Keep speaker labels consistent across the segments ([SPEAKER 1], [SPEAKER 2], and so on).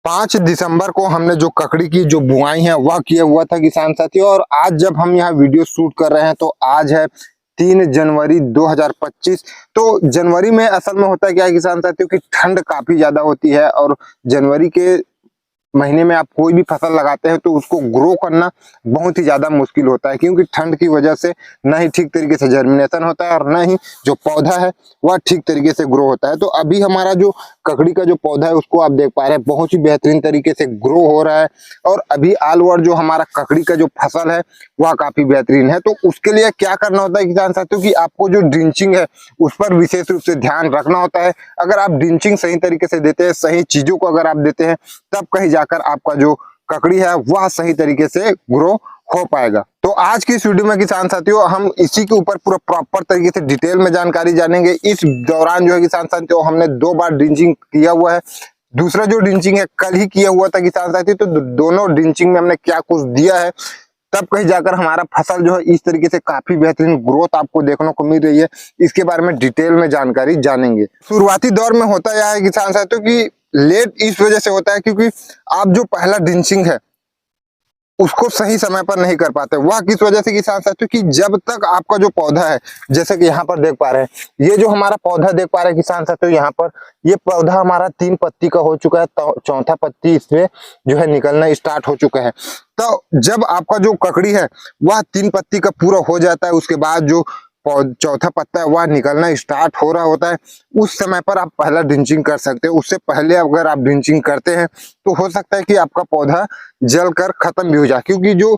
[SPEAKER 1] 5 दिसंबर को हमने जो ककड़ी की जो बुआई है वह किया हुआ था किसान साथियों। और आज जब हम यहाँ वीडियो शूट कर रहे हैं तो आज है 3 जनवरी 2025। तो जनवरी में असल में होता है क्या है किसान साथियों की ठंड काफी ज्यादा होती है। और जनवरी के महीने में आप कोई भी फसल लगाते हैं तो उसको ग्रो करना बहुत ही ज्यादा मुश्किल होता है, क्योंकि ठंड की वजह से न ही ठीक तरीके से जर्मिनेशन होता है और न ही जो पौधा है वह ठीक तरीके से ग्रो होता है। तो अभी हमारा जो ककड़ी का जो पौधा है उसको आप देख पा रहे हैं बहुत ही बेहतरीन तरीके से ग्रो हो रहा है। और अभी ऑल ओवर जो हमारा ककड़ी का जो फसल है वह काफी बेहतरीन है। तो उसके लिए क्या करना होता है किसान साथियों की आपको जो ड्रिंचिंग है उस पर विशेष रूप से ध्यान रखना होता है। अगर आप ड्रिंचिंग सही तरीके से देते हैं, सही चीजों को अगर आप देते हैं, तब कहीं जाकर आपका जो ककड़ी है वह सही तरीके से ग्रो हो पाएगा। तो आज की इस वीडियो में किसान साथियों हम इसी के ऊपर पूरा प्रॉपर तरीके से डिटेल में जानकारी जानेंगे। इस दौरान जो है किसान साथियों हमने 2 बार ड्रिंचिंग किया हुआ है। दूसरा जो ड्रिंचिंग है कल ही किया हुआ था किसान साथियों। तो दोनों ड्रिंचिंग में हमने क्या कुछ दिया है, तब कहीं जाकर हमारा फसल जो है इस तरीके से काफी बेहतरीन ग्रोथ आपको देखने को मिल रही है। इसके बारे में डिटेल में जानकारी जानेंगे। शुरुआती दौर में होता यह है किसान साथियों की लेट इस वजह से होता है क्योंकि आप जो पहला ड्रिंचिंग है उसको सही समय पर नहीं कर पाते। वह किस वजह से किसान साथियों कि जब तक आपका जो पौधा है, जैसे कि यहाँ पर देख पा रहे हैं, ये जो हमारा पौधा देख पा रहे हैं किसान साथियों, यहाँ पर ये पौधा हमारा 3 पत्ती का हो चुका है। तो चौथा पत्ती इसमें जो है निकलना स्टार्ट हो चुका है। तो जब आपका जो ककड़ी है वह 3 पत्ती का पूरा हो जाता है, उसके बाद जो चौथा पत्ता है वह निकलना स्टार्ट हो रहा होता है, उस समय पर आप पहला ड्रिंचिंग कर सकते हो। उससे पहले अगर आप ड्रिंचिंग करते हैं तो हो सकता है कि आपका पौधा जलकर खत्म भी हो जाए, क्योंकि जो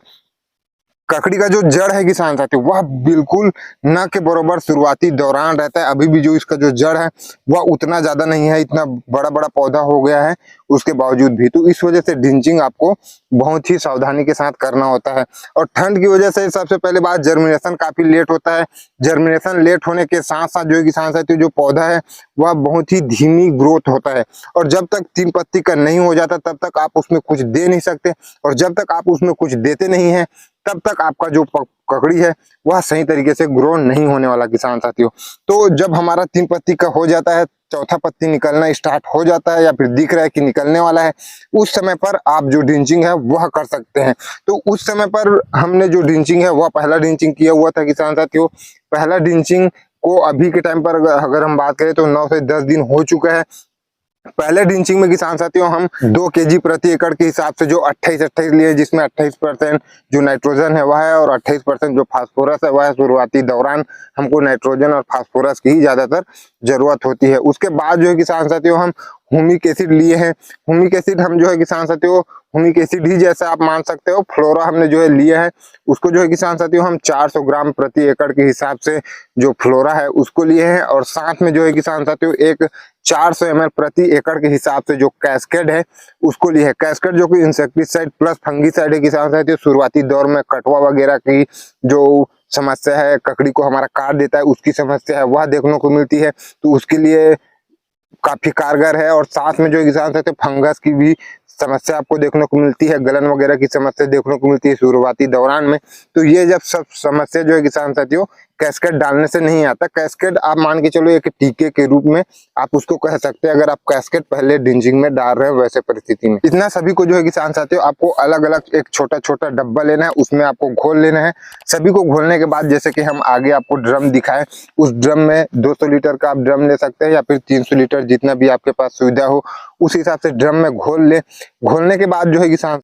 [SPEAKER 1] ककड़ी का जो जड़ है किसान साथी वह बिल्कुल न के बराबर शुरुआती दौरान रहता है। अभी भी जो इसका जो जड़ है वह उतना ज्यादा नहीं है, इतना बड़ा बड़ा पौधा हो गया है उसके बावजूद भी। तो इस वजह से ड्रिंचिंग आपको बहुत ही सावधानी के साथ करना होता है। और ठंड की वजह से सबसे पहले बात जर्मिनेशन काफी लेट होता है। जर्मिनेशन लेट होने के साथ साथ जो किसान साथी जो पौधा है वह बहुत ही धीमी ग्रोथ होता है। और जब तक 3 पत्ती का नहीं हो जाता तब तक आप उसमें कुछ दे नहीं सकते, और जब तक आप उसमें कुछ देते नहीं है तब तक आपका जो ककड़ी है वह सही तरीके से ग्रो नहीं होने वाला किसान साथियों। तो जब हमारा 3 पत्ती का हो जाता है, चौथा पत्ती निकलना स्टार्ट हो जाता है या फिर दिख रहा है कि निकलने वाला है, उस समय पर आप जो ड्रिंचिंग है वह कर सकते हैं। तो उस समय पर हमने जो ड्रिंचिंग है वह पहला ड्रिंचिंग किया हुआ था किसान साथियों। पहला ड्रिंचिंग को अभी के टाइम पर अगर हम बात करें तो 9 से 10 दिन हो चुका है। पहले ड्रिंचिंग में किसान साथियों हम 2 kg प्रति एकड़ के हिसाब से जो 28-28 लिए, जिसमें 28% जो नाइट्रोजन है वह है और 28% जो फास्फोरस है वह है। शुरुआती दौरान हमको नाइट्रोजन और फास्फोरस की ही ज्यादातर जरूरत होती है। उसके बाद जो है किसान साथियों हम ह्यूमिक एसिड लिए हैं। ह्यूमिक एसिड हम जो है किसान साथियों ह्यूमिक एसिड ही जैसा आप मान सकते हो, फ्लोरा हमने जो है लिया है। उसको जो है किसान साथियों हम 400 ग्राम प्रति एकड़ के हिसाब से जो फ्लोरा है उसको लिए हैं। और साथ में जो है किसान साथियों एक 400 ml प्रति एकड़ के हिसाब से जो कैस्केड है उसको लिए है। कैस्केड जो कि इंसेक्टिसाइड प्लस फंगीसाइड है किसान साथियों। शुरुआती दौर में कटवा वगैरह की जो समस्या है, ककड़ी को हमारा काट देता है, उसकी समस्या है वह देखने को मिलती है, तो उसके लिए काफी कारगर है। और साथ में जो किसान साथियों फंगस की भी समस्या आपको देखने को मिलती है, गलन वगैरह की समस्या देखने को मिलती है शुरुआती दौरान में। तो ये जब सब समस्या जो है किसान साथियों कैस्केड डालने से नहीं आता। कैस्केड आप मान के चलो एक टीके के रूप में आप उसको कह सकते हैं, अगर आप कैस्केड पहले ड्रिंचिंग में डाल रहे हैं वैसे परिस्थिति में। इतना सभी को जो है किसान साथियों आपको अलग अलग एक छोटा छोटा डब्बा लेना है, उसमें आपको घोल लेना है। सभी को घोलने के बाद जैसे कि हम आगे आपको ड्रम दिखाएं, उस ड्रम में 200 लीटर का आप ड्रम ले सकते हैं या फिर 300 लीटर, जितना भी आपके पास सुविधा हो उस हिसाब से ड्रम में घोल ले। घोलने के बाद जो है किसान